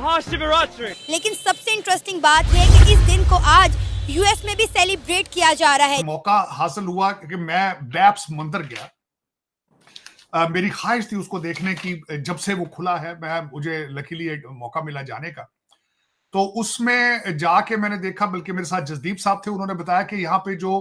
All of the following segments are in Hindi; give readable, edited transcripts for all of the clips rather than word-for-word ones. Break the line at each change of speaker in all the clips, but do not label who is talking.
महाशिवरात्रि।
लेकिन सबसे इंटरेस्टिंग बात है कि इस दिन को आज यूएस में भी सेलिब्रेट किया जा रहा है।
मौका हासिल हुआ कि मैं बैप्स मंदिर गया। मेरी ख्वाहिश थी उसको देखने की, जब से वो खुला है मुझे लकीली एक मौका मिला जाने का। तो उसमें जाके मैंने देखा, बल्कि मेरे साथ जसदीप साहब थे, उन्होंने बताया कि यहाँ पे जो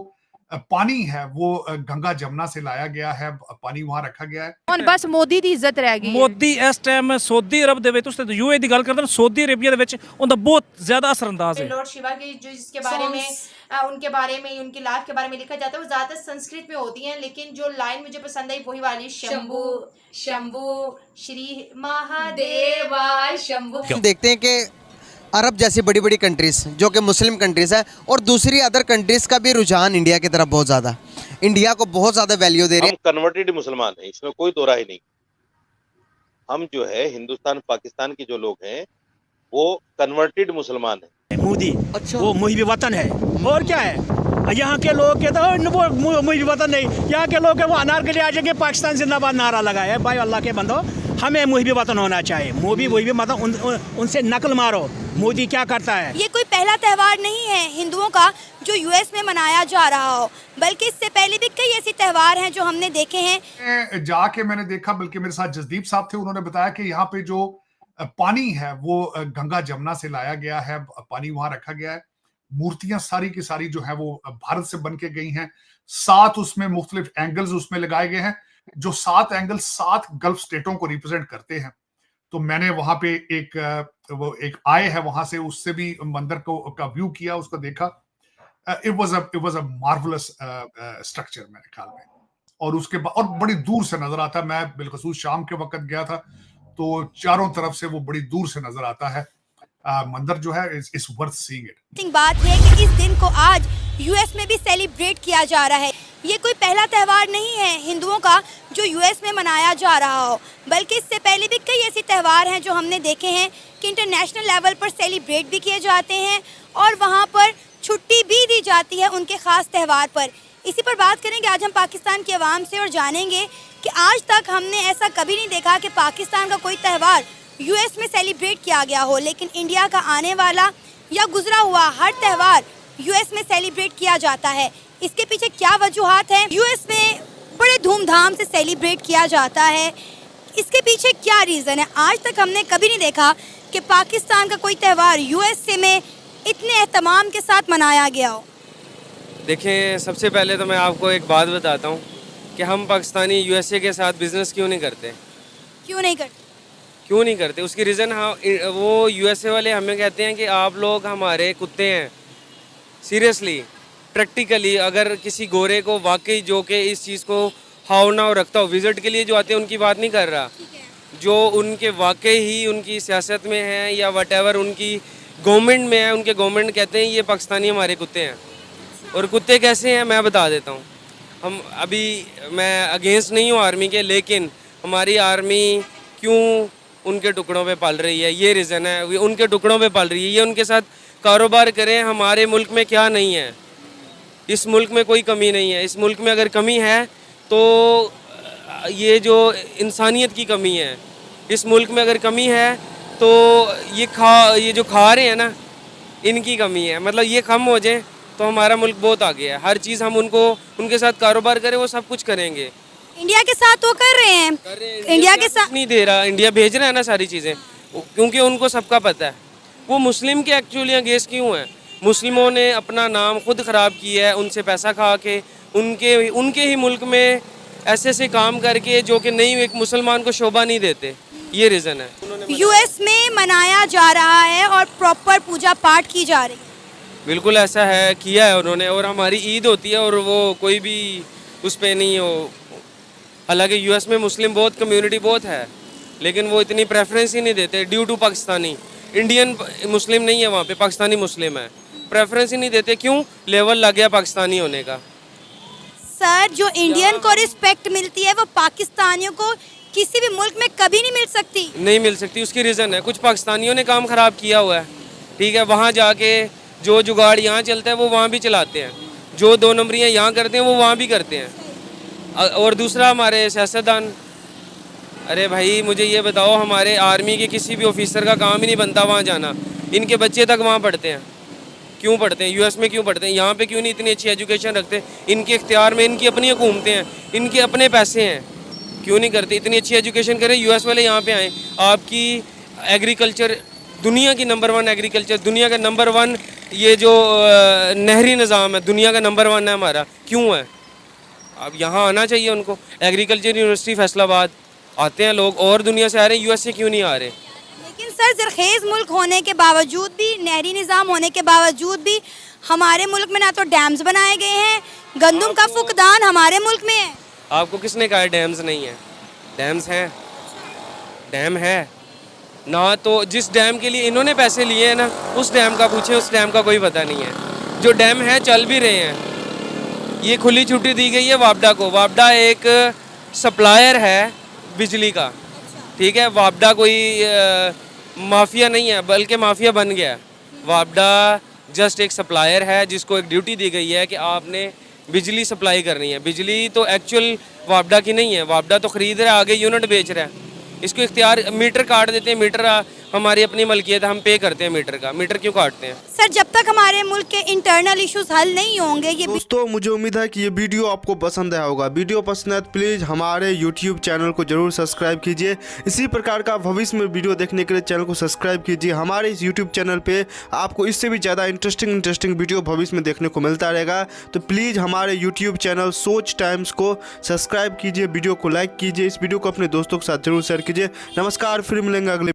पानी है वो गंगा जमुना से लाया गया है, पानी वहां रखा गया है।
ਹੁਣ ਬਸ ਮੋਦੀ ਦੀ ਇੱਜ਼ਤ ਰਹਿ ਗਈ ਹੈ।
ਮੋਦੀ ਇਸ ਟਾਈਮ ਸਊਦੀ ਅਰਬ ਦੇ ਵਿੱਚ, ਤੁਸੀਂ ਯੂਏ ਦੀ ਗੱਲ ਕਰਦੇ ਹੋ, सऊदी अरेबिया ਦੇ ਵਿੱਚ ਉਹਦਾ ਬਹੁਤ ਜ਼ਿਆਦਾ ਅਸਰअंदाज है।
लॉर्ड शिवा के जो जिसके बारे में उनके बारे में उनकी लाइफ के बारे में लिखा जाता है वो ज्यादातर संस्कृत में होती है, लेकिन जो लाइन मुझे पसंद आई वही वाली, शंभु शंभु श्री महादेवा शंभु।
हम देखते हैं कि अरब जैसी बड़ी बड़ी कंट्रीज जो कि मुस्लिम कंट्रीज है और दूसरी अदर कंट्रीज का भी रुझान इंडिया की तरफ बहुत ज़्यादा, इंडिया को बहुत ज़्यादा वैल्यू दे रहे हैं।
हम कन्वर्टेड मुसलमान हैं, इसमें कोई दो राय नहीं। हम जो है हिंदुस्तान पाकिस्तान के जो लोग हैं वो कन्वर्टेड मुसलमान हैं।
मोदी वो मुहिब वतन है, और क्या है। यहाँ के लोग के तो वो मुहिब वतन नहीं, यहाँ के लोग वो अनार के लिए आ जाएंगे पाकिस्तान जिंदाबाद नारा लगाए। भाई अल्लाह के बंदो, हमें मुहिब वतन होना चाहिए। मोदी मुहिब वतन उनसे नकल मारो, मोदी क्या करता है।
ये कोई पहला त्योहार नहीं है हिंदुओं का जो यूएस में मनाया जा रहा हो, बल्कि इससे पहले भी कई ऐसे त्योहार हैं जो हमने देखे हैं।
जाके मैंने देखा, बल्कि मेरे साथ जसदीप साहब थे, उन्होंने बताया कि यहाँ पे जो पानी है वो गंगा जमुना से लाया गया है, पानी वहां रखा गया है। मूर्तियां सारी की सारी जो है वो भारत से बन के गई हैं। 7 उसमें मुख्तलिफ एंगल्स उसमें लगाए गए हैं, जो 7 एंगल 7 गल्फ स्टेटों को रिप्रेजेंट करते हैं। तो मैंने वहां पे एक आए है वहां से, उससे भी मंदिर का व्यू किया, उसको देखा। It was a marvellous structure मेरे ख्याल में। और उसके बाद और बड़ी दूर से नजर आता है। मैं बिलखसूस शाम के वक्त गया था, तो चारों तरफ से वो बड़ी दूर से नजर आता है। मंदिर जो है इज वर्थ सीइंग इट।
बात है कि इस दिन को आज यूएस में भी सेलिब्रेट किया जा रहा है। ये कोई पहला त्योहार नहीं है हिंदुओं का जो यूएस में मनाया जा रहा हो, बल्कि इससे पहले भी कई ऐसे त्योहार हैं जो हमने देखे हैं कि इंटरनेशनल लेवल पर सेलिब्रेट भी किए जाते हैं और वहाँ पर छुट्टी भी दी जाती है उनके ख़ास त्यौहार पर। इसी पर बात करेंगे आज हम पाकिस्तान के अवाम से और जानेंगे कि आज तक हमने ऐसा कभी नहीं देखा कि पाकिस्तान का कोई त्यौहार यूएस में सेलिब्रेट किया गया हो, लेकिन इंडिया का आने वाला या गुजरा हुआ हर त्यौहार यूएस में सेलिब्रेट किया जाता है। इसके पीछे क्या वजूहात हैं? यूएस में बड़े धूमधाम से सेलिब्रेट किया जाता है, इसके पीछे क्या रीज़न है? आज तक हमने कभी नहीं देखा कि पाकिस्तान का कोई त्यौहार यूएसए में इतने एहतमाम के साथ मनाया गया हो।
देखिए, सबसे पहले तो मैं आपको एक बात बताता हूँ कि हम पाकिस्तानी यूएसए के साथ बिज़नेस क्यों नहीं करते। क्यों नहीं करते उसकी रीज़न, वो यूएसए वाले हमें कहते हैं कि आप लोग हमारे कुत्ते हैं। सीरियसली, प्रैक्टिकली अगर किसी गोरे को वाकई जो कि इस चीज़ को हाव ना रखता हो, विज़िट के लिए जो आते हैं उनकी बात नहीं कर रहा, जो उनके वाकई ही उनकी सियासत में है या वटेवर उनकी गवर्नमेंट में है, उनके गवर्नमेंट कहते हैं ये पाकिस्तानी हमारे कुत्ते हैं। और कुत्ते कैसे हैं मैं बता देता हूँ। मैं अगेंस्ट नहीं हूँ आर्मी के, लेकिन हमारी आर्मी क्यों उनके टुकड़ों पे पल रही है, ये रीज़न है। उनके टुकड़ों पे पल रही है, ये उनके साथ कारोबार करें। हमारे मुल्क में क्या नहीं है, इस मुल्क में कोई कमी नहीं है। इस मुल्क में अगर कमी है तो ये जो इंसानियत की कमी है, इस मुल्क में अगर कमी है तो ये जो खा रहे हैं ना, इनकी कमी है। मतलब ये कम हो जाए तो हमारा मुल्क बहुत आगे है। हर चीज़ हम उनके साथ कारोबार करें, वो सब कुछ करेंगे।
इंडिया के साथ तो कर रहे हैं, इंडिया के साथ
नहीं दे रहा, इंडिया भेज रहा है ना सारी चीज़ें, क्योंकि उनको सबका पता है। वो मुस्लिम के एक्चुअली अगेंस्ट क्यों है? मुस्लिमों ने अपना नाम खुद ख़राब किया है, उनसे पैसा खा के, उनके ही मुल्क में ऐसे काम करके जो कि नहीं, एक मुसलमान को शोभा नहीं देते। ये रीज़न है।
यूएस में मनाया जा रहा है और प्रॉपर पूजा पाठ की जा रही है।
बिल्कुल ऐसा है, किया है उन्होंने। और हमारी ईद होती है और वो कोई भी उस पर नहीं हो। हालांकि यूएस में मुस्लिम बहुत कम्युनिटी बहुत है, लेकिन वो इतनी प्रेफरेंस ही नहीं देते due to Pakistani. Indian Muslim नहीं है वहाँ पे, पाकिस्तानी मुस्लिम है, प्रेफरेंस ही नहीं देते। क्यों? लेवल लग गया पाकिस्तानी होने का।
सर, जो इंडियन को रिस्पेक्ट मिलती है वो पाकिस्तानियों को किसी भी मुल्क में कभी नहीं मिल सकती।
नहीं मिल सकती, उसकी रीज़न है कुछ पाकिस्तानियों ने काम ख़राब किया हुआ है। ठीक है, वहाँ जाके जो जुगाड़ यहाँ चलता है वो वहाँ भी चलाते हैं, जो 2 नंबरियाँ यहाँ करते हैं वो वहाँ भी करते हैं। और दूसरा, हमारे सियासतदान अरे भाई मुझे ये बताओ, हमारे आर्मी के किसी भी ऑफिसर का काम ही नहीं बनता वहाँ जाना। इनके बच्चे तक वहाँ पढ़ते हैं। क्यों पढ़ते हैं? यूएस में क्यों पढ़ते हैं? यहाँ पे क्यों नहीं इतनी अच्छी एजुकेशन रखते? इनके इख्तियार में इनकी अपनी हुकूमतें हैं, इनके अपने पैसे हैं, क्यों नहीं करते? इतनी अच्छी एजुकेशन करें, यूएस वाले यहाँ पे आएँ। आपकी एग्रीकल्चर दुनिया की नंबर 1 एग्रीकल्चर, दुनिया का नंबर 1 ये जो नहरी निज़ाम है, दुनिया का नंबर 1 है हमारा, क्यों है? अब यहाँ आना चाहिए उनको। एग्रीकल्चर यूनिवर्सिटी फैसलाबाद आते हैं लोग, और दुनिया से आ रहे हैं, यूएस से क्यों नहीं आ रहे?
लेकिन सर, जरखेज़ मुल्क होने के बावजूद भी, नहरी निज़ाम होने के बावजूद भी हमारे मुल्क में ना तो डैम्स बनाए गए हैं, गंदम का फुकदान हमारे मुल्क में है।
आपको किसने कहा डैम्स नहीं है? डैम्स हैं, डैम है ना। तो जिस डैम के लिए इन्होंने पैसे लिए हैं ना, उस डैम का पूछे, उस डैम का कोई पता नहीं है। जो डैम है चल भी रहे हैं। ये खुली छुट्टी दी गई है वापडा को। वापडा एक सप्लायर है बिजली का, ठीक है। वापडा कोई माफिया नहीं है, बल्कि माफिया बन गया है। वापडा जस्ट एक सप्लायर है जिसको एक ड्यूटी दी गई है कि आपने बिजली सप्लाई करनी है। बिजली तो एक्चुअल वापडा की नहीं है, वापडा तो खरीद रहा है, आगे यूनिट बेच रहा है। इसको इख्तियार, मीटर काट देते हैं, मीटर हमारी अपनी मलकियत है, हम पे करते हैं मीटर का। मीटर क्यों काटते हैं?
सर, जब तक हमारे मुल्क के इंटरनल इश्यूज हल नहीं होंगे, ये
दोस्तों मुझे उम्मीद है कि ये वीडियो आपको पसंद आया होगा। वीडियो पसंद है तो प्लीज़ हमारे YouTube चैनल को जरूर सब्सक्राइब कीजिए। इसी प्रकार का भविष्य में वीडियो देखने के लिए चैनल को सब्सक्राइब कीजिए। हमारे इस YouTube चैनल पे आपको इससे भी ज़्यादा इंटरेस्टिंग वीडियो भविष्य में देखने को मिलता रहेगा। तो प्लीज़ हमारे YouTube चैनल सोच टाइम्स को सब्सक्राइब कीजिए, वीडियो को लाइक कीजिए, इस वीडियो को अपने दोस्तों के साथ जरूर शेयर कीजिए। नमस्कार, फिर मिलेंगे अगले